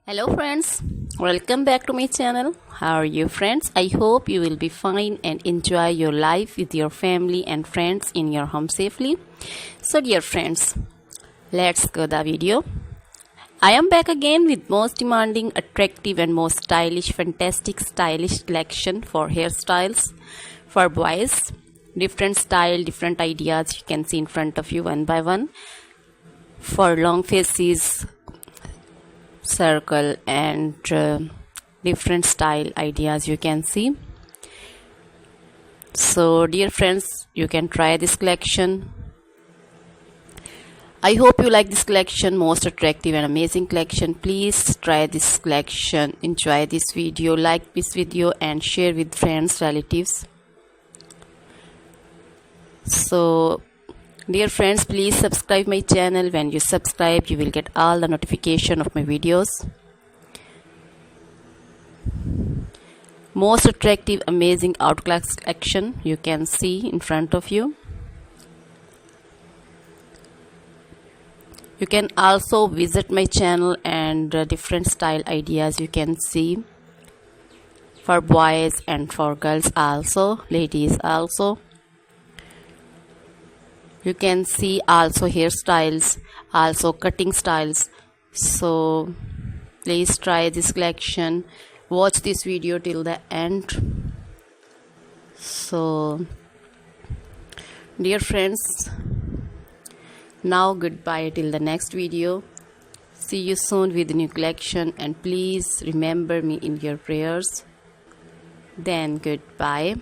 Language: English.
Hello friends, welcome back to my channel. How are you friends? I hope you will be fine and enjoy your life with your family and friends in your home safely. So dear friends, let's go the video. I am back again with most demanding, attractive and most stylish, fantastic stylish collection for hairstyles for boys. Different style, different ideas you can see in front of you one by one. For long faces, circle and different style ideas you can see. So dear friends, you can try this collection. I hope you like this collection, most attractive and amazing collection. Please try this collection, enjoy this video, like this video and share with friends, relatives. So dear friends, please subscribe my channel. When you subscribe, you will get all the notification of my videos. Most attractive, amazing outclass collection you can see in front of you. You can also visit my channel and different style ideas you can see for boys and for girls also, ladies also. You can see also hairstyles, also cutting styles. So please try this collection. Watch this video till the end. So dear friends, now goodbye till the next video. See you soon with a new collection and please remember me in your prayers. Then goodbye.